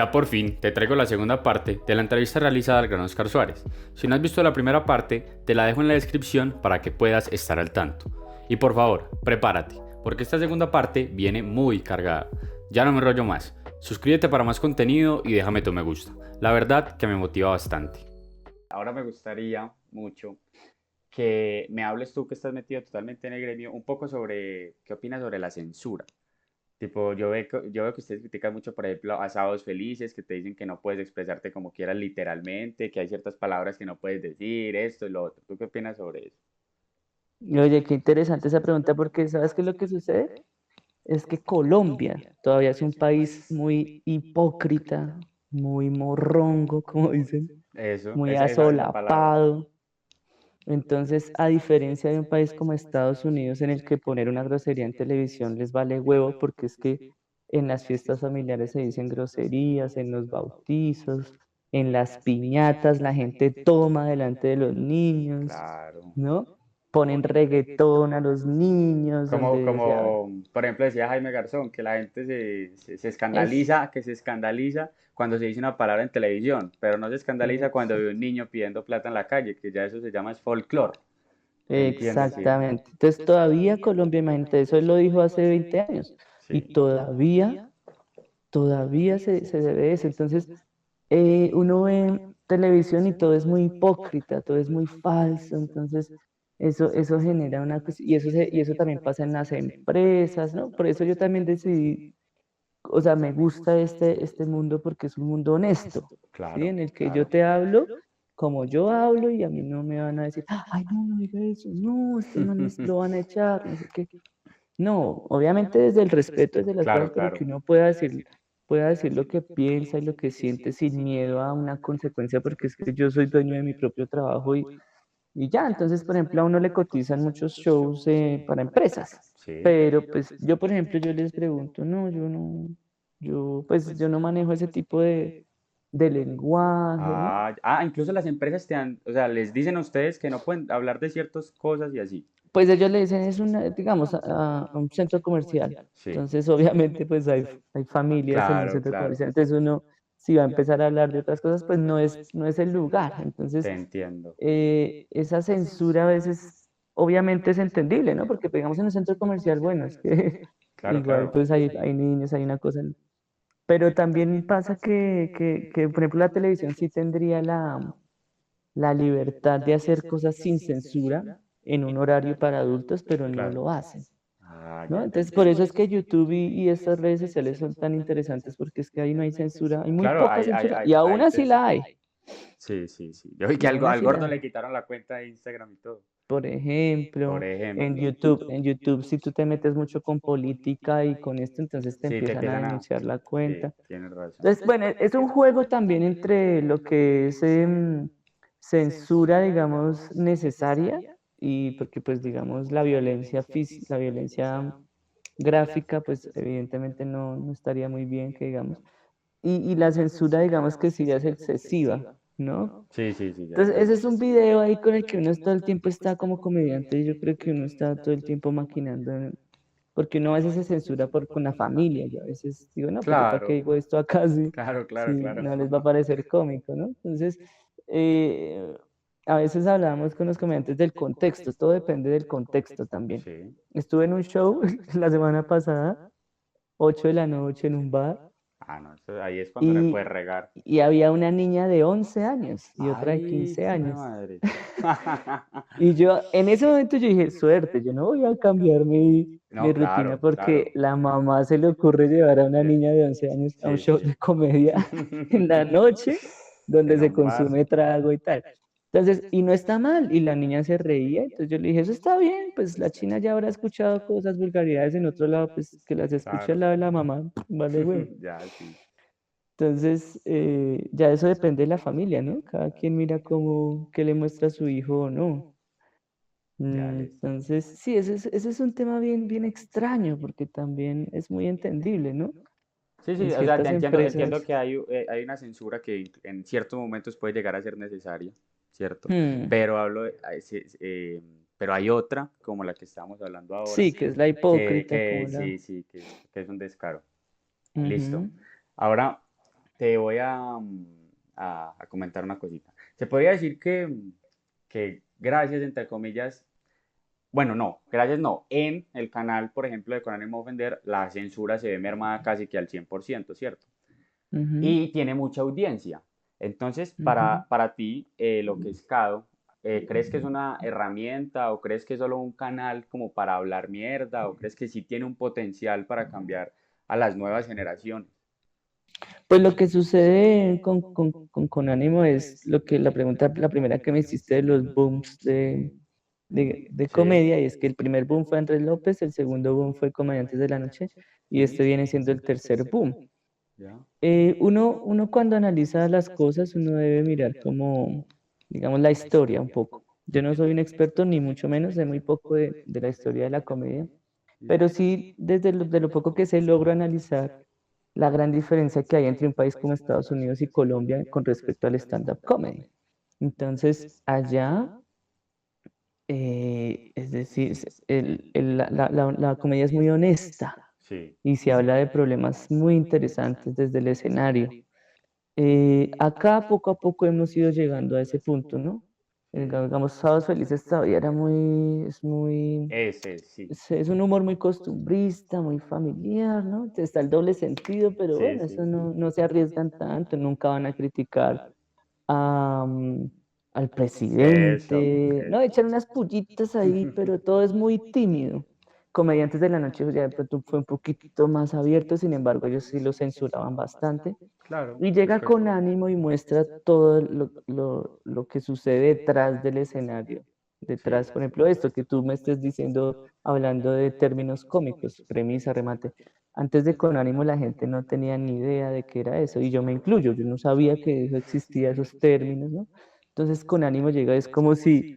ya por fin te traigo la segunda parte de la entrevista realizada al gran Oscar Suárez. Si no has visto la primera parte, te la dejo en la descripción para que puedas estar al tanto. Y por favor, prepárate, porque esta segunda parte viene muy cargada. Ya no me enrollo más. Suscríbete para más contenido y déjame tu me gusta. La verdad que me motiva bastante. Ahora me gustaría mucho que me hables tú que estás metido totalmente en el gremio, un poco sobre qué opinas sobre la censura. Tipo, yo veo que ustedes critican mucho, por ejemplo, a Sábados Felices, que te dicen que no puedes expresarte como quieras literalmente, que hay ciertas palabras que no puedes decir, esto y lo otro. ¿Tú qué opinas sobre eso? Oye, qué interesante esa pregunta porque ¿sabes qué es lo que sucede? Es que Colombia todavía es un país muy hipócrita, muy morrongo, como dicen, Eso, muy esa es la palabra. asolapado. Entonces, a diferencia de un país como Estados Unidos, en el que poner una grosería en televisión les vale huevo, porque es que en las fiestas familiares se dicen groserías, en los bautizos, en las piñatas, la gente toma delante de los niños, Claro. ¿no? Ponen reggaetón a los niños, donde, o sea, Como, por ejemplo, decía Jaime Garzón, que la gente se es, escandaliza, que se escandaliza cuando se dice una palabra en televisión, pero no se escandaliza cuando ve un niño pidiendo plata en la calle, que ya eso se llama es folclore. ¿Entiendes? Sí. exactamente. Entonces, todavía Colombia, imagínate, eso él lo dijo hace 20 años, y Sí. todavía se debe eso. Entonces, uno ve televisión y todo es muy hipócrita, todo es muy falso. Entonces, eso genera una cuestión, y eso también pasa en las empresas, ¿no? Por eso yo también decidí, o sea, me gusta este mundo porque es un mundo honesto, ¿sí? Claro, En el que yo claro. te hablo como yo hablo y a mí no me van a decir, ay, no, no diga eso, no, este man lo van a echar, no sé qué. No, obviamente desde el respeto, desde las cosas, Claro, pero claro. que uno pueda decir lo que piensa y lo que siente sin miedo a una consecuencia, porque es que yo soy dueño de mi propio trabajo y ya. Entonces, por ejemplo, a uno le cotizan muchos shows para empresas, Sí. pero pues yo, por ejemplo, yo les pregunto, no, yo no, pues yo no manejo ese tipo de lenguaje, ¿no? Incluso las empresas o sea, les dicen a ustedes que no pueden hablar de ciertas cosas y así. Pues ellos le dicen, es una, digamos, a un centro comercial. Sí. Entonces, obviamente, pues hay familias en un Claro, centro claro. comercial. Entonces, uno, si va a empezar a hablar de otras cosas, pues no es el lugar. Te Entonces, entiendo. esa censura a veces, obviamente es entendible, ¿no? Porque, pues, digamos, en un centro comercial, bueno, es que Claro, igual, claro. pues hay niños, hay una cosa. Pero también pasa que, por ejemplo, la televisión sí tendría la libertad de hacer cosas sin censura en un horario para adultos, pero no Claro. lo hacen, ¿no? Ya te Entonces, por entiendo. eso es que YouTube y estas redes sociales son tan interesantes, porque es que ahí no hay censura, hay muy Claro, poca censura, y aún así la hay, Sí, sí, sí. Yo vi y que aún al así la gordo hay. le quitaron la cuenta de Instagram y todo. Por Por ejemplo, ejemplo. En YouTube, si tú te metes mucho con política y con esto, entonces te Sí, te empiezan a empiezan a... denunciar la Sí, cuenta. tienes razón. Entonces, bueno, es un juego también entre lo que es censura, digamos, necesaria y porque, pues, digamos, la violencia física, la violencia gráfica, pues, evidentemente no estaría muy bien, que digamos. Y la censura, digamos, que sí ya es excesiva, ¿no? Sí, sí, sí, ya, Entonces, ya. ese es un video ahí con el que uno todo el tiempo está como comediante y yo creo que uno está todo el tiempo maquinando, porque uno a veces se censura con la familia. Yo a veces digo, no, pues yo para qué Claro, digo esto acá claro, si claro, claro. no les va a parecer cómico, ¿no? Entonces, eh, a veces hablábamos con los comediantes del contexto, todo depende del contexto también. Sí. Estuve en un show la semana pasada, 8 de la noche en un bar, No, ahí es cuando le puedes y, regar. y había una niña de 11 años y otra de Ay, 15 jue años. madre. Y yo, en ese momento yo dije, suerte, yo no voy a cambiar mi No, rutina claro, porque claro. la mamá se le ocurre llevar a una niña de 11 años a un Sí, show sí. de comedia en la noche donde En se un bar. consume trago y tal. Entonces, y no está mal, y la niña se reía, entonces yo le dije, eso está bien, pues la china ya habrá escuchado cosas, vulgaridades en otro lado, pues que las escuche al Claro. lado de la mamá, vale, güey. Ya, sí. Entonces, ya eso depende de la familia, ¿no? Cada quien mira cómo, qué le muestra a su hijo o no. Ya les. Entonces, sí, ese es un tema bien extraño, porque también es muy entendible, ¿no? Sí, En sí, o sea, te ciertas entiendo empresas. que hay una censura que en ciertos momentos puede llegar a ser necesaria, ¿cierto? hmm, Pero pero hay otra, como la que estamos hablando ahora, sí, que es la hipócrita, que como la... sí, sí, que es un descaro. Listo. Ujú. Ahora te voy a comentar una cosita. Se podría decir que gracias, entre comillas, bueno, no, gracias no. En el canal, por ejemplo, de Con ánimo de ofender, la censura se ve mermada casi que al 100%, ¿cierto? Ujú, Y tiene mucha audiencia. Entonces, ujú. para ti, lo que es Cado, ¿crees que es una herramienta o crees que es solo un canal como para hablar mierda o crees que sí tiene un potencial para cambiar a las nuevas generaciones? Pues lo que sucede con Ánimo es lo que la pregunta, la primera que me hiciste de los booms de Sí, comedia, y es que el primer boom fue Andrés López, el segundo boom fue Comediantes de la Noche, y sí, este viene siendo el tercer boom. ya, Uno cuando analiza las cosas, uno debe mirar como, digamos, la historia un poco. Yo no soy un experto, ni mucho menos, sé muy poco de la historia de la comedia, ya, pero sí, desde de lo poco que sé, logro analizar la gran diferencia que hay entre un país como Estados Unidos y Colombia con respecto al stand-up comedy. Entonces, allá, es decir, la comedia es muy honesta sí, y se habla de problemas muy interesantes desde el escenario. Acá poco a poco hemos ido llegando a ese punto, ¿no? sí. Digamos, Sábados Felices todavía era Ese, sí, es un humor muy costumbrista, muy familiar, ¿no? Está el doble sentido, pero sí, bueno, sí, eso sí. no se arriesgan tanto, nunca van a criticar a, al presidente, no, echan unas pullitas ahí, pero todo es muy tímido. Comediantes de la Noche ya de pronto fue un poquito más abierto, sin embargo, ellos sí lo censuraban bastante. Claro, Y pues llega que con ánimo y muestra todo lo que sucede detrás del escenario. sí, Detrás, por ejemplo, esto que tú me estés diciendo, hablando de términos cómicos, premisa, remate. Antes de Con ánimo la gente no tenía ni idea de qué era eso, y yo me incluyo, yo no sabía que eso existía, esos términos, ¿no? Entonces Con ánimo llega, es como si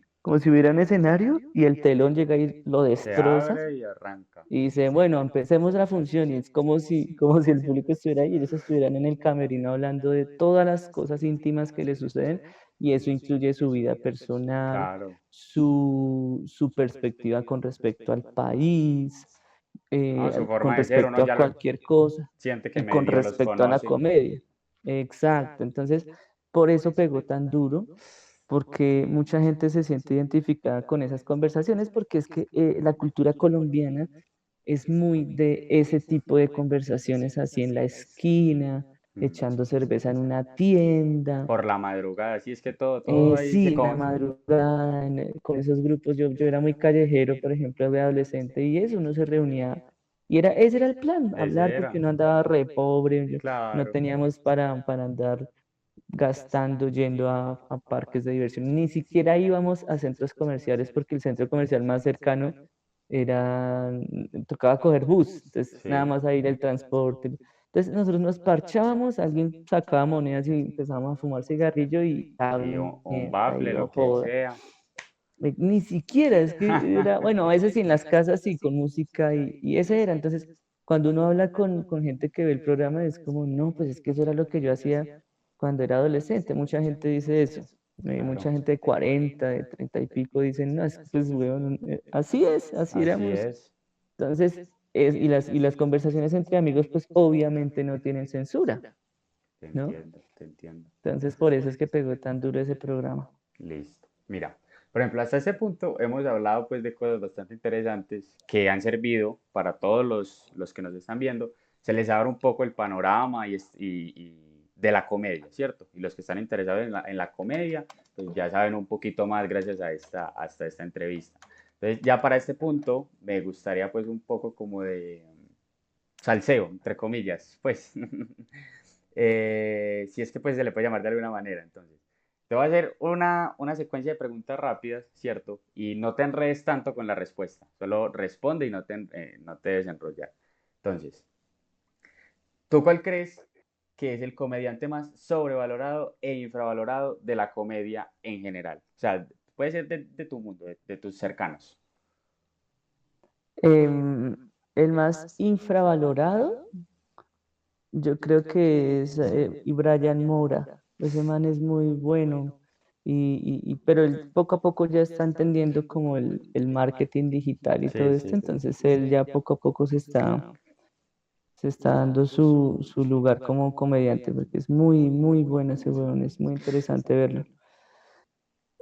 hubiera un escenario y el telón llega y lo se destroza abre y arranca. y dice, bueno, empecemos la función, y es como si el público estuviera ahí y ellos estuvieran en el camerino hablando de todas las cosas íntimas que le suceden, y eso incluye su vida personal, Claro. su perspectiva con respecto al país, No, su con forma de ser, uno respecto a ya lo cualquier cosa siente que y con medio los respecto a la conoce. comedia. Exacto, entonces por eso pegó tan duro, porque mucha gente se siente identificada con esas conversaciones, porque es que la cultura colombiana es muy de ese tipo de conversaciones así en la esquina, Mm. echando cerveza en una tienda, Por la madrugada, sí, es que todo ahí se sí, en la madrugada, con esos grupos. Yo era muy callejero, por ejemplo, de adolescente, y eso, uno se reunía, y ese era el plan, ese hablar, era, porque uno andaba re pobre, no claro, teníamos para andar gastando yendo a parques de diversión. Ni siquiera íbamos a centros comerciales porque el centro comercial más cercano era, tocaba coger bus, entonces nada sí, más a ir el transporte. Entonces nosotros nos parchábamos, alguien sacaba monedas y empezábamos a fumar cigarrillo y y hablen un mierda y bafle, no lo que joda. sea. Ni siquiera, es que era, bueno, a veces sí en las casas sí, con música y ese era. Entonces, cuando uno habla con gente que ve el programa, es como, no, pues es que eso era lo que yo hacía cuando era adolescente. Mucha gente dice eso. Claro, Mucha gente de 40, de 30 y pico dicen, no, es que pues, weón, así así éramos. es. Entonces, y las conversaciones entre amigos, pues obviamente no tienen censura, Te ¿no? entiendo, te entiendo. Entonces, por eso es que pegó tan duro ese programa. Listo. Mira, por ejemplo, hasta ese punto hemos hablado pues de cosas bastante interesantes que han servido para todos los que nos están viendo. Se les abre un poco el panorama y de la comedia, ¿cierto? Y los que están interesados en la comedia, pues ya saben un poquito más gracias a hasta esta entrevista. Entonces, ya para este punto, me gustaría pues un poco como de salseo, entre comillas, pues. Si es que pues se le puede llamar de alguna manera, entonces. Te voy a hacer una secuencia de preguntas rápidas, ¿cierto? Y no te enredes tanto con la respuesta. Solo responde y no te desenrollar. Entonces, ¿tú cuál crees que es el comediante más sobrevalorado e infravalorado de la comedia en general? O sea, puede ser de tu mundo, de tus cercanos. Em, el más infravalorado, yo creo que es Brian Mora. Ese man es muy bueno, pero él poco a poco ya está entendiendo como el marketing digital y todo Sí, esto, sí, sí. entonces él ya poco a poco se está, se está dando su lugar como comediante, porque es muy, muy bueno ese huevón, es muy interesante verlo.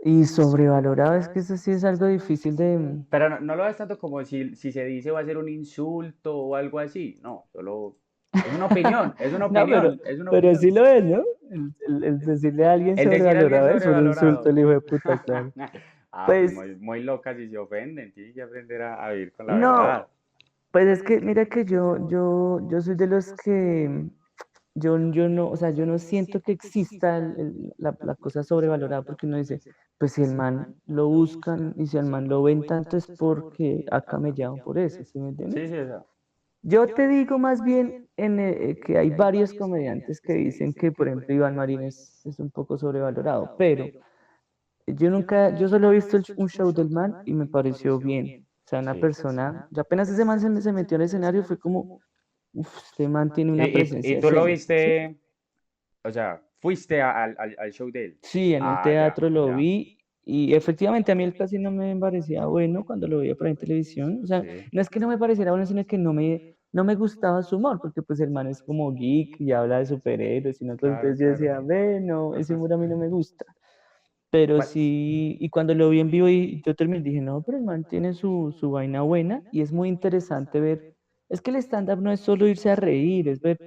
Y sobrevalorado, es que eso sí es algo difícil de... Pero no lo ves tanto como si se dice va a ser un insulto o algo así. No, solo es una opinión, es una No, opinión, es una pero sí opinión. lo es, ¿no? El decirle a alguien El decir a alguien sobrevalorado es un insulto, sobrevalorado. el hijo de puta, claro. Pues Pues muy, muy locas y se ofenden. Tienen que aprender a vivir con la no, verdad. pues es que mira que yo soy de los que yo no, o sea, yo no siento que exista la cosa sobrevalorada porque uno dice, pues si el man lo buscan y si el man lo ven tanto es porque ha camellado por eso, ¿sí me Sí, entiendes? sí, eso. Yo te digo más bien que hay varios comediantes que dicen que, por ejemplo, Iván Marín es un poco sobrevalorado, pero yo solo he visto un show del man y me pareció bien. O sea, una Sí. persona, yo apenas ese man se metió al escenario, fue como, uff, este man tiene una Y presencia tú lo escénica, ¿sí? viste, o sea, fuiste al show de él. Sí, en un Ah, ya, teatro lo ya. vi y efectivamente a mí él casi no me parecía bueno cuando lo veía por ahí en televisión. O sea, Sí, no es que no me pareciera bueno, sino que no me gustaba su humor, porque pues el man es como geek y habla de superhéroes y una cosa. claro, Entonces yo claro. decía, ve, no, ese humor a mí no me gusta. Pero Bueno, sí, y cuando lo vi en vivo y yo terminé, dije, no, pero el man tiene su vaina buena y es muy interesante ver. Es que el stand-up no es solo irse a reír, es ver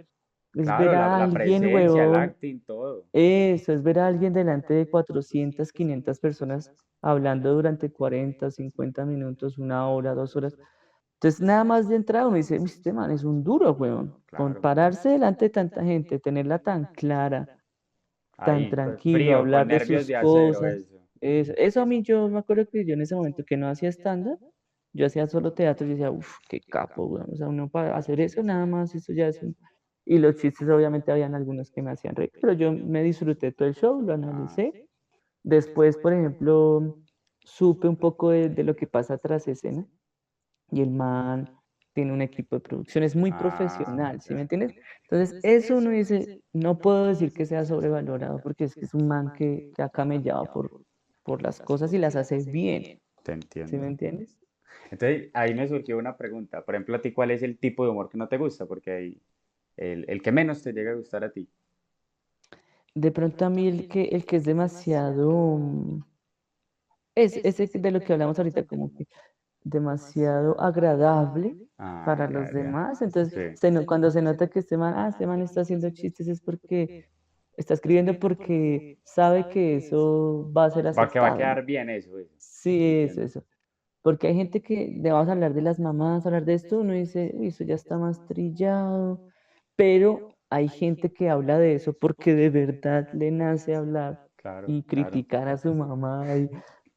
claro, a la alguien, presencia, el huevón. acting, todo. Eso, es ver a alguien delante de 400, 500 personas hablando durante 40, 50 minutos, una hora, 2 horas. Entonces, nada más de entrada uno dice, "Uy, este man es un duro, weón. Claro. Compararse delante de tanta gente, tenerla tan clara, tan Ahí, pues, tranquilo, frío, con hablar de nervios sus de acero, cosas. eso. Eso a mí yo me acuerdo que yo en ese momento que no hacía stand-up, yo hacía solo teatro y decía, uff, qué capo, weón. O sea, uno para hacer eso nada más, eso ya es un... Y los chistes obviamente habían algunos que me hacían reír, pero yo me disfruté todo el show, lo Ah, analicé. Después, por ejemplo, supe un poco de lo que pasa tras escena y el man tiene un equipo de producción, es muy ah, profesional, ¿sí me ya. entiendes? Entonces, eso uno dice, no puedo decir que sea sobrevalorado porque es que es un man que ha camellado por las cosas y las hace bien, Te ¿sí me entiendo. entiendes? Entonces, ahí me surgió una pregunta. Por ejemplo, a ti, ¿cuál es el tipo de humor que no te gusta? Porque hay el que menos te llega a gustar a ti. De pronto a mí el que es demasiado, es ese de lo que hablamos ahorita, como que demasiado agradable Ah, para ya, los ya. demás. Entonces, Sí. cuando se nota que este man está haciendo chistes es porque está escribiendo porque sabe que eso va a ser Porque va a aceptado, ¿no? quedar bien eso, eso. Sí, Te entiendo. eso. Porque hay gente que, le vamos a hablar de las mamás, hablar de esto, uno dice, uy, eso ya está más trillado, pero hay gente que habla de eso porque de verdad le nace hablar Claro, y claro. criticar a su mamá.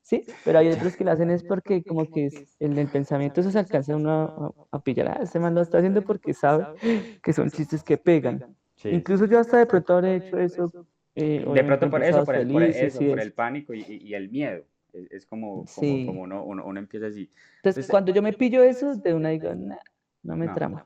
Sí, pero hay otros que lo hacen es porque como que es el pensamiento eso se alcanza uno a pillar, ah, este man lo está haciendo porque sabe que son chistes que pegan. Sí, Incluso sí. yo hasta de pronto habré hecho eso, De obviamente pronto en por eso, Sábados por Felices eso, y por eso. el pánico y el miedo. Es como Sí. uno empieza así. Entonces, Entonces, cuando yo me pillo eso, de una digo, nah, no me no. trama.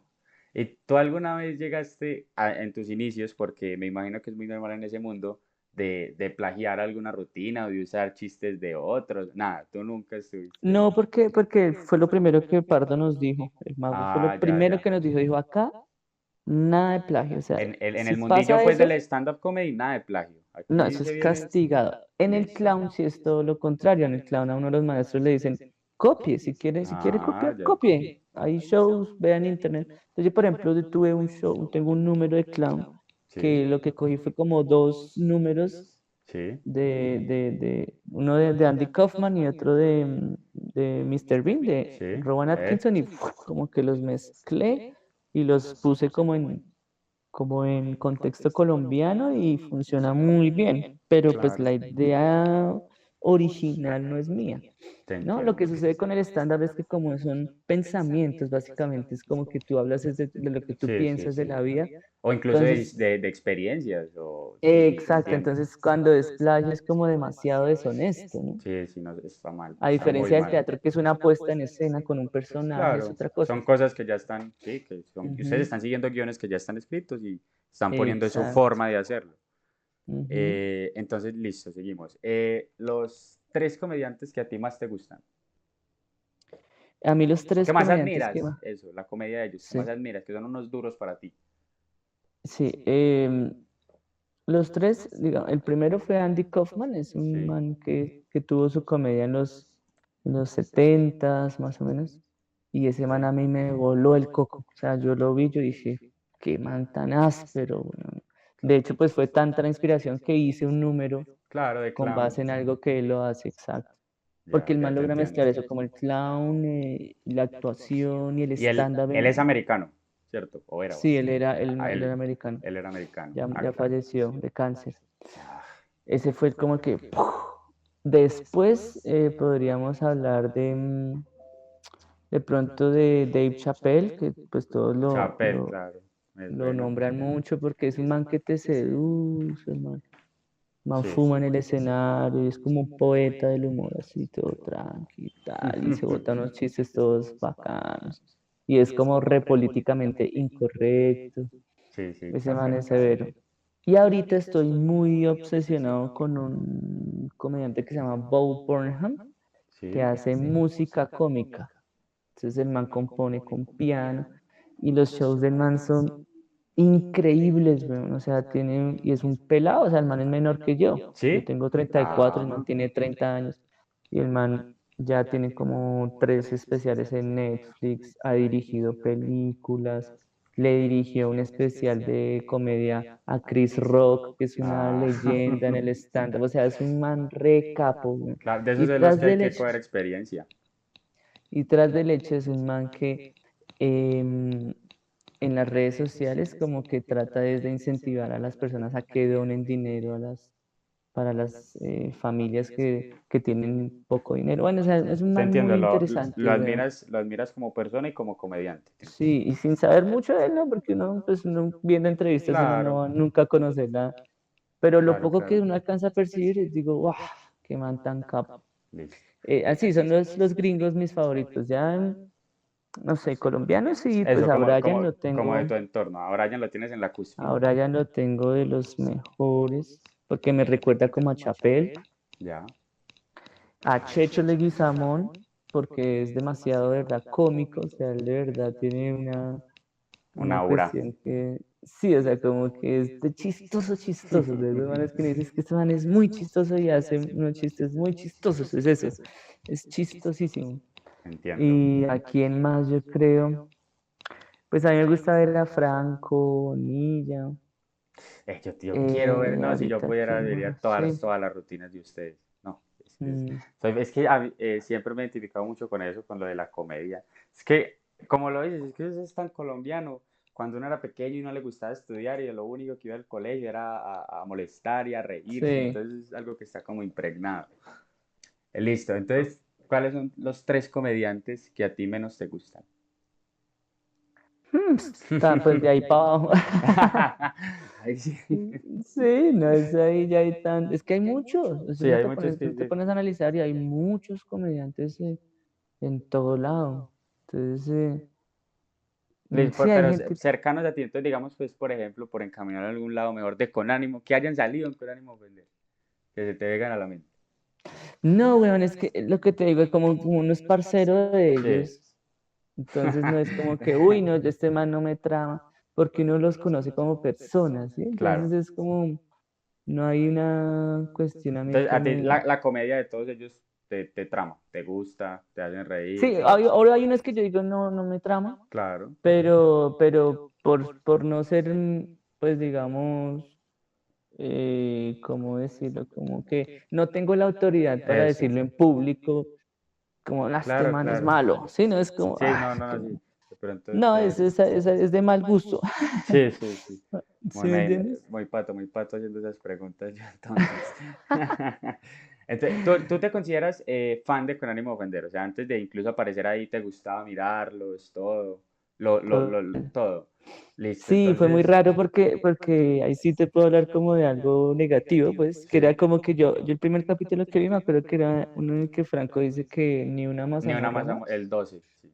¿Y tú alguna vez llegaste en tus inicios, porque me imagino que es muy normal en ese mundo, de plagiar alguna rutina o de usar chistes de otros? Nada, tú nunca estuviste. No, porque fue lo primero que Pardo nos dijo. El mago fue lo Ah, ya, primero ya. que nos dijo, acá nada de plagio. O sea, En si el mundillo pasa pues del eso, stand-up comedy, nada de plagio. no, eso Aquí es se viene. castigado. En el Listo. clown sí es todo lo contrario. En el clown a uno de los maestros le dicen, copie, si quiere Ah, copiar, ya. copie. Hay shows, vean internet. Entonces yo, por ejemplo, tuve un show, tengo un número de clown Sí, que lo que cogí fue como dos números sí, de uno de Andy Kaufman y otro de Mr. Bean, de sí. Rowan Atkinson, y como que los mezclé y los puse como en contexto colombiano y funciona muy bien, pero pues Claro. la idea original no es mía. Te ¿No? Lo entiendo. que sucede con el stand-up es que como son pensamientos, básicamente, es como que tú hablas es de lo que tú Sí, sí, piensas de sí. la vida. O incluso Entonces, de experiencias, o sí, te exacto, entiendo. entonces cuando es plagio es como demasiado deshonesto, ¿no? Sí, sí, no, está mal, A está muy diferencia del mal. teatro, que es una puesta en escena con un personaje, es Claro, otra cosa. son cosas que ya están, sí, ustedes Ujú, están siguiendo guiones que ya están escritos y están poniendo su exacto. forma de hacerlo. Ujú. Entonces, listo, seguimos. Los tres comediantes que a ti más te gustan. A mí los ¿Qué tres más comediantes que admiras? más. Eso, la comedia de ellos. ¿Qué más Sí, admiras? Que son unos duros para ti. sí. Los tres, digamos, el primero fue Andy Kaufman, es un Sí. man que tuvo su comedia en los 70s más o menos, y ese man Sí. a mí me voló el coco, o sea, yo lo vi, yo dije, qué man tan áspero, weón. De hecho, pues fue tanta la inspiración que hice un número Claro, de con clown. base en algo que él lo hace, exacto. Porque Ya, el ya man te logra entiendo. mezclar eso, como el clown, la actuación y el Y él, stand-up. él es americano, ¿cierto? O era. Sí, él era Él, americano, él era americano. ya falleció de cáncer. Ah, Ese fue como que... ¡puf! Después podríamos hablar de pronto de Dave Chappelle, que pues todos Chappelle, claro. Es lo bueno. nombran mucho porque es un man que te seduce, man Sí. fuma en el escenario, y es como un poeta del humor, así todo tranqui y tal, y se bota unos chistes todos bacanos, y es como re políticamente incorrecto, Sí, sí, ese man Chappelle, es claro. severo. Y ahorita estoy muy obsesionado con un comediante que se llama Bo Burnham, que Sí. hace música cómica. Entonces el man compone con piano y los shows del man son increíbles, weón. O sea, tiene, y es un pelado, o sea, el man es menor que yo. Yo ¿Sí? tengo 34, el man Ah, tiene 30 años y el man ya tiene como 3 especiales en Netflix, ha dirigido películas, le dirigió un especial de comedia a Chris Rock, que es una ah. leyenda en el stand-up, o sea, es un man re capo, weón. Claro, de esos Y de los tras que hay del que hecho, coger experiencia. y tras del hecho es un man que em, en las redes sociales como que trata desde incentivar a las personas a que donen dinero para las familias que tienen poco dinero. Bueno, o sea, es un Te man entiendo, muy interesante, weón. lo admiras como persona y como comediante. Te entiendo. Sí, y sin saber mucho de él, ¿no? Porque uno, pues, uno viendo entrevistas, uno no Claro, va nunca a conocerla. Pero lo claro, poco que claro. uno alcanza a percibir, es, digo, ¡guau! ¡Qué man tan capo! Listo. Así son los gringos mis favoritos. Ya, no sé, colombianos, sí, pues Eso, a como, Brian como, lo como de tengo. tu entorno. Ahora ya lo tienes en la cúspide. Ahora ya lo tengo de los mejores, porque me recuerda como a Chapel, Ya. a Checho Leguizamón, porque es demasiado, de verdad, cómico, o sea, él de verdad tiene Una una aura. cuestión que, sí, o sea, como que es de chistoso, chistoso, de esos manes que me dices que este man es muy chistoso y hace unos chistes muy chistosos, es eso, es chistosísimo. Entiendo. Y a quién más yo creo, pues a mí me gusta ver a Franco, Bonilla. Yo quiero ver, no, si yo Ahorita, pudiera, ¿quién vería más? Sí. todas las rutinas de ustedes. No, Mm, es que siempre me he identificado mucho con eso, con lo de la comedia. Es que, como lo dices, es que eso es tan colombiano. Cuando uno era pequeño y no le gustaba estudiar y lo único que iba al colegio era a molestar y a reírse, sí. entonces es algo que está como impregnado. Listo, entonces, ¿cuáles son los tres comediantes que a ti menos te gustan? Está pues de ahí para abajo. Ay, sí. Sí, no es ahí, ya hay tan. Es que hay muchos. O sea, Sí, hay muchos que tú te sí. pones a analizar y hay muchos comediantes en todo lado. Entonces, sí, hay Pero gente. cercanos a ti, entonces digamos, pues, por ejemplo, por encaminar a algún lado mejor de con ánimo, que hayan salido en con ánimo ofender, que se te vengan a la mente. No, weón, es que lo que te digo es como uno es parcero de Sí. ellos. Entonces no es como que, uy, no, yo este man no me trama, porque uno los conoce como personas, ¿sí? Claro. Entonces es como, no hay un Entonces, cuestionamiento a ti muy... la comedia de todos ellos te trama, te gusta, te hacen reír, Sí, todo. ahora hay unos que yo digo, no, no me trama, Claro, pero por no ser, pues digamos, ¿cómo decirlo? Como que no tengo la autoridad para eso. decirlo en público, como, "Ah, este Claro, man es claro. malo", sí, no es como, Sí, no, no, no, sí. Pero no, entonces, es de mal gusto, sí, sí, sí. ¿sí me entiendes? Muy pato haciendo esas preguntas yo entonces. Entonces, ¿tú te consideras fan de Con ánimo de ofender? O sea, antes de incluso aparecer ahí, ¿te gustaba mirarlos, todo? Todo. Listo, Sí, fue muy entonces, raro porque ahí sí te puedo hablar como de algo negativo, pues, que era sí. como que yo el primer capítulo que vi me acuerdo que era uno en el que Franco dice que ni una Ni una mazamorra más, más. el 12, sí.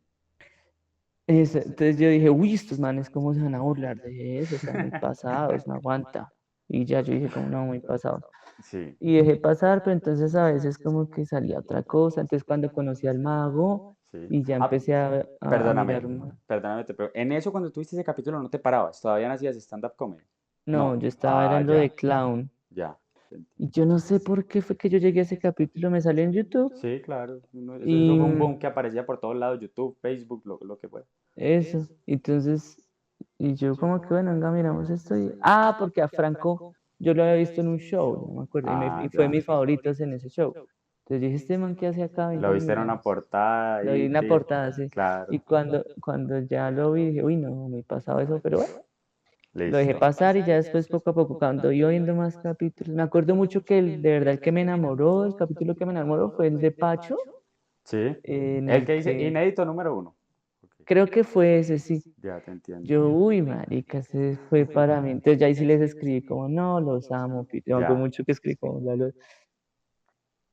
Entonces yo dije, uy, estos manes, ¿cómo se van a burlar de eso? Están muy pasados, no aguanta. Y ya yo dije, como no, muy pasados. Sí, y dejé pasar, pero entonces a veces como que salía otra cosa. Entonces cuando conocí al mago sí. y ya Ah, empecé a perdóname, mirar más. perdóname, pero en eso cuando tuviste ese capítulo no te parabas, todavía no hacías stand-up comedy. No, No. yo estaba era Ah, en lo ya, de clown. ya. Y yo no sé por qué fue que yo llegué a ese capítulo, me salió en YouTube Sí, claro. Eso y fue un boom que aparecía por todos lados, YouTube, Facebook, lo que fuera. eso. Entonces, y yo como que bueno, venga, miramos esto y... Ah, porque a Franco yo lo había visto en un show, no me acuerdo, Ah, y fue de ya. mis favoritos en ese show. Entonces dije, este man, ¿qué hace acá? Lo Venga, viste en una miramos. portada Lo vi y en la portada, así. Y claro. cuando ya lo vi, dije, uy, no, muy pasado eso, pero bueno, lo dejé Listo. pasar y ya después, poco a poco, cuando iba viendo más capítulos, me acuerdo mucho que de verdad, el que me enamoró, el capítulo que me enamoró fue el de Pacho, Sí. en El el que dice que inédito número uno. Ok, creo que fue ese, sí. ya te entiendo. Yo, uy, marica, ese fue para mí. Entonces ya ahí sí les escribí como, no, los amo, yo me acuerdo Ya. mucho que escribí como,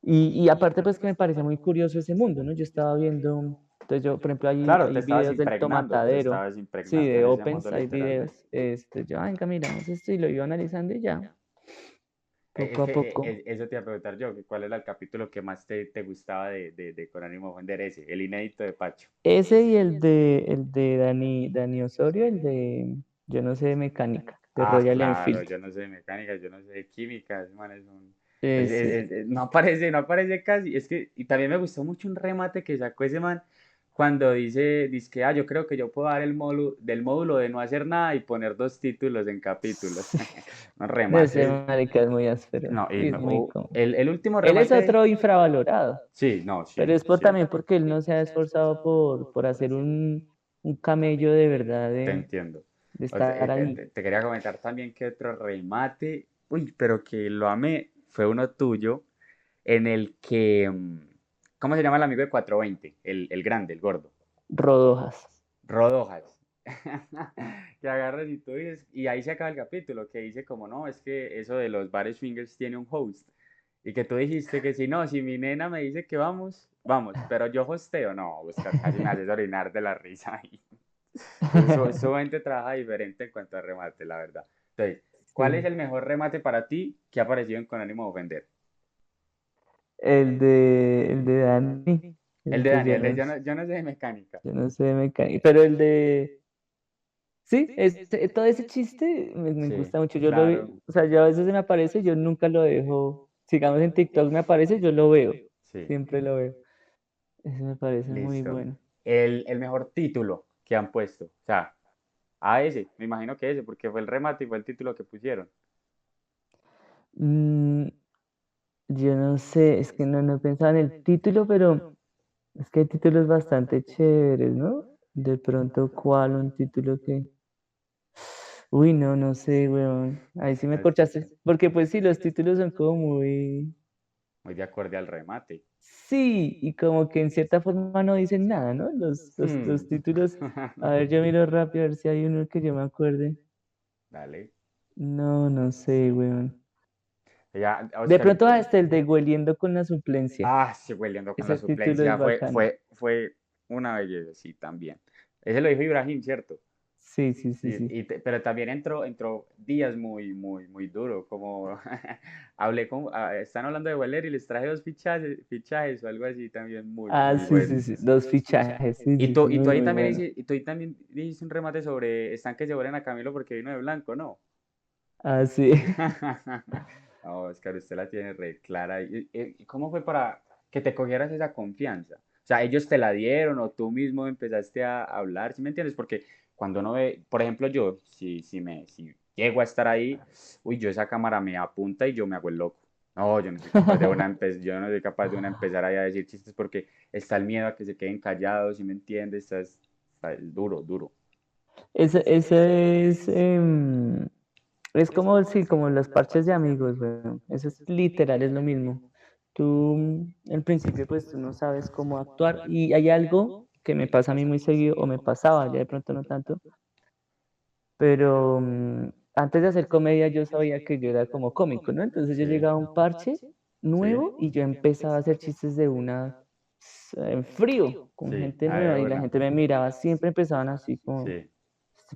y aparte, pues que me parece muy curioso ese mundo, ¿no? Yo estaba viendo, entonces yo, por ejemplo, Claro, te hay estabas videos del impregnando, te tomatadero, estabas sí, impregnando de en ese mundo Opens, hay literalmente. videos, yo, venga, miramos esto y lo iba analizando y ya, Es poco a que poco. eso te iba a preguntar yo, que cuál era el capítulo que más te gustaba de Con ánimo de ofender ese, el inédito de Pacho. Ese y el de Dani Osorio, el de, yo no sé de mecánica, de Ah, Royal claro, Enfield. yo no sé de mecánica, yo no sé de química, ese man es un... Ese. no aparece, no aparece casi. Es que, y también me gustó mucho un remate que sacó ese man cuando dice que, yo creo que yo puedo dar el módulo, del módulo de no hacer nada y poner dos títulos en capítulos. Sí. Un No, ese remate, marica es muy áspero, no, y y es no, muy cómodo. el último Él es remate, otro infravalorado, sí, no, pero sí, es sí, también porque él no se ha esforzado por hacer un camello de verdad te entiendo. de O sea, estar ahí. te quería comentar también que otro remate, uy, pero que lo amé, fue uno tuyo en el que, ¿cómo se llama el amigo de 420? El grande, el gordo. Rodojas. Rodojas. Que agarras y tú dices, y ahí se acaba el capítulo, que dice como no, es que eso de los bares swingers tiene un host. Y que tú dijiste que si no, si mi nena me dice que vamos, vamos, pero yo hosteo, no, Oscar, casi me haces orinar de la risa ahí. Entonces, su mente trabaja diferente en cuanto a remate, la verdad. Entonces, ¿cuál es Sí. el mejor remate para ti que ha aparecido en Con ánimo de ofender? El de Dani, El de que Daniel, de yo no sé de mecánica. yo no sé de mecánica, pero el de, sí, todo ese chiste me Sí, gusta mucho. Yo lo vi, claro, o sea, yo a veces se me aparece, yo nunca lo dejo. Sigamos en TikTok, me aparece, yo lo veo. sí, Siempre lo veo. Ese me parece muy listo. bueno. El mejor título que han puesto, o sea, a ese, me imagino que ese, porque fue el remate y fue el título que pusieron. Mm, yo no sé, es que no he pensado en el título, pero es que hay títulos bastante chéveres, ¿no? De pronto, ¿cuál un título que... Uy, no sé, weón. Ahí sí me No, es corchaste. Porque pues sí, los títulos son como muy... muy de acorde al remate. Sí, y como que en cierta forma no dicen nada, ¿no? Hmm. Los títulos... A ver, yo miro rápido a ver si hay uno que yo me acuerde. Dale. No sé, weón. Ya, De Oscar, pronto hasta el de Hueliendo con la suplencia. sí, hueliendo con la Ese título es suplencia, bacano. fue una belleza, sí, también. Ese lo dijo Ibrahim, ¿cierto? Sí. Pero también entró Díaz muy duro, como hablé con, están hablando de Weller y les traje dos fichajes o algo así también Ah, muy bueno. sí. Dos fichajes. Y tú Muy, ahí muy también bueno. dijiste un remate sobre están que se vuelen a Camilo porque vino de blanco, ¿no? Ah, sí. No, Oscar, usted la tiene re clara. ¿Y cómo fue para que te cogieras esa confianza? O sea, ¿ellos te la dieron o tú mismo empezaste a hablar? ¿Sí me entiendes? Porque cuando uno ve, por ejemplo, yo, si llego a estar ahí, uy, yo esa cámara me apunta y yo me hago el loco. No, yo no soy capaz de yo no soy capaz de una empezar ahí a decir chistes porque está el miedo a que se queden callados, ¿sí me entiendes? Es duro, duro. Ese es como, sí, como los parches de amigos, bueno, eso es literal, es lo mismo. Tú, al principio, pues tú no sabes cómo actuar y hay algo que me pasa a mí muy seguido, o me pasaba, ya de pronto no tanto, pero antes de hacer comedia yo sabía que yo era como cómico, ¿no? Entonces yo Sí, llegaba a un parche nuevo y yo empezaba a hacer chistes de una en frío, con sí, gente de nueva y la una. gente me miraba, siempre empezaban así como, Sí.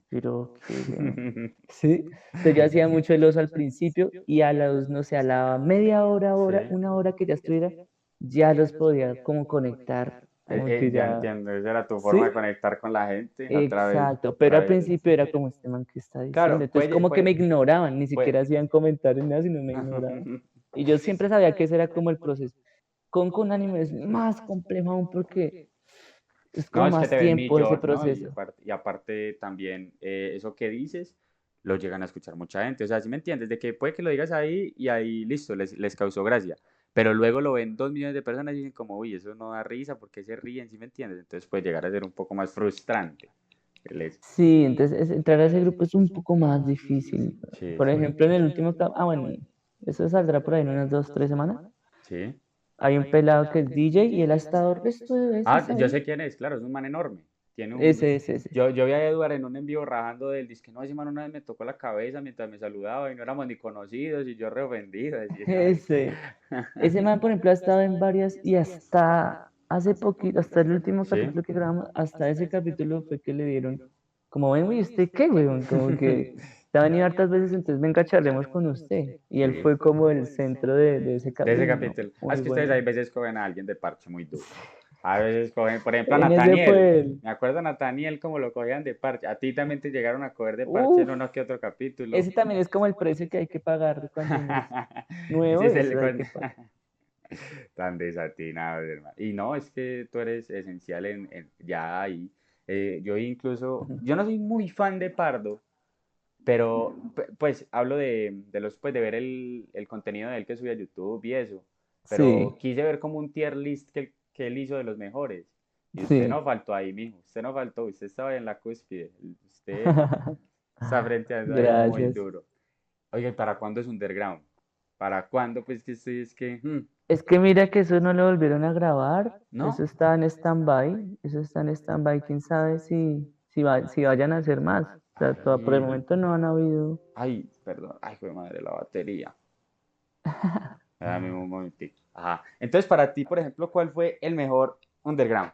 pero qué weón. Sí, entonces yo hacía mucho el oso al principio y a los, no sé, a la media hora, Sí. una hora que ya estuviera, ya los podía como conectar, como que Ya ya, entiendo, esa era tu forma de ¿sí? conectar con la gente Exacto, a pero al través principio era como este man que está diciendo, Claro, entonces como que me ignoraban, ni siquiera puede. hacían comentarios ni nada, sino me ignoraban. Y yo siempre sabía que ese era como el proceso. Con anime es más complejo aún porque es No, como es que te más ven tiempo ese millón, ¿no? proceso. Y aparte también eso que dices lo llegan a escuchar mucha gente. O sea, ¿si me entiendes? De que puede que lo digas ahí y ahí listo, les causó gracia. Pero luego lo ven 2 millones de personas y dicen como, uy, eso no da risa, ¿por qué se ríen? ¿Sí me entiendes? Entonces puede llegar a ser un poco más frustrante. Les- Sí, entonces entrar a ese grupo es un poco más difícil. Sí, Por sí, ejemplo, en el último bueno, eso saldrá por ahí en unas 2, 3 semanas. sí. Hay un pelado que es DJ y él ha estado el resto de Ah, veces yo ahí. sé quién es, claro, es un man enorme. Tiene un... Ese. Yo vi a Edward en un envío rajando del disque, no, ese man una vez me tocó la cabeza mientras me saludaba y no éramos ni conocidos y yo re ofendido, decía, ay. Ese. Ese man, por ejemplo, ha estado en varias y hasta hace poquito, hasta el último ¿Sí? capítulo que grabamos, hasta ese capítulo fue que le dieron, como ven, ¿y usted qué, weón? Como que te ha venido hartas veces, entonces venga, charlemos con usted. Y él Sí. fue como el centro de ese De ese capítulo. No, capítulo. Ah, muy es que ustedes hay bueno. veces cogen a alguien de parche muy duro. A veces cogen, por ejemplo, a En ese Nathaniel. fue él. Me acuerdo a Nathaniel como lo cogían de parche. A ti también te llegaron a coger de parche en Uf, uno que otro capítulo. ese también es como el precio que hay que pagar cuando uno es nuevo, Ese es el... eso hay que pagar. Tan desatinados, hermano. Y no, es que tú eres esencial ya ahí. Yo incluso, Ujú. yo no soy muy fan de Pardo, pero pues hablo pues, de ver el contenido de él que sube a YouTube y eso. Pero Sí, quise ver como un tier list que él hizo de los mejores. Y usted sí. no faltó ahí, mijo. Usted no faltó. Usted estaba en la cúspide. Usted está frente a eso ahí muy Gracias. duro. Oiga, ¿y para cuándo es Underground? ¿Para cuándo? Pues que estoy, es que... Es que mira que eso no lo volvieron a grabar, eso ¿No? está en stand-by, eso está en stand-by, quién sabe si vayan a hacer más. O sea, por el Ay, momento no han habido. ay, perdón. Ay, fue madre la batería. Dame un momentico. Ajá. Entonces, para ti, por ejemplo, ¿cuál fue el mejor Underground?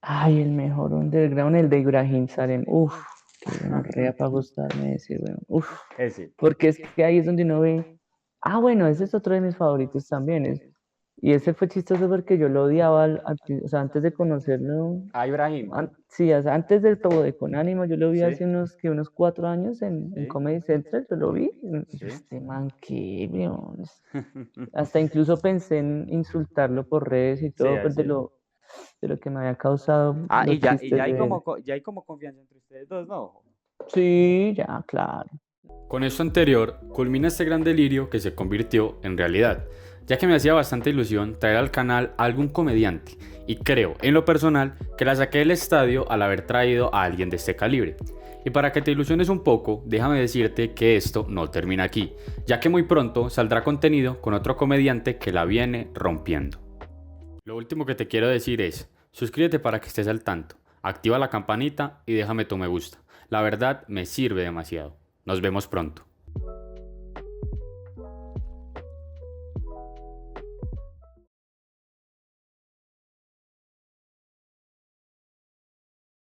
Ay, el mejor underground, el de Ibrahim Salem. Uf, qué gonorrea para gustarme ese, weón. Uf, Ese. porque es que ahí es donde uno ve. Ah, bueno, ese es otro de mis favoritos también. Y ese fue chistoso porque yo lo odiaba, o sea, antes de conocerlo. Ah, Ibrahim. Sí, o sea, antes del todo de Con Ánimo, yo lo vi Sí, hace unos 4 años en sí, Comedy Central, yo lo vi. Y yo, sí. este man, qué, weón. Hasta incluso pensé en insultarlo por redes y Sí, todo, pues así. de lo que me había causado Ah, los y chistes ya hay de él. como, ya hay como confianza entre ustedes dos, ¿no? Sí, ya, claro. Con esto anterior, culmina este gran delirio que se convirtió en realidad, ya que me hacía bastante ilusión traer al canal a algún comediante, y creo, en lo personal, que la saqué del estadio al haber traído a alguien de este calibre. Y para que te ilusiones un poco, déjame decirte que esto no termina aquí, ya que muy pronto saldrá contenido con otro comediante que la viene rompiendo. Lo último que te quiero decir es, suscríbete para que estés al tanto, activa la campanita y déjame tu me gusta. La verdad me sirve demasiado. Nos vemos pronto.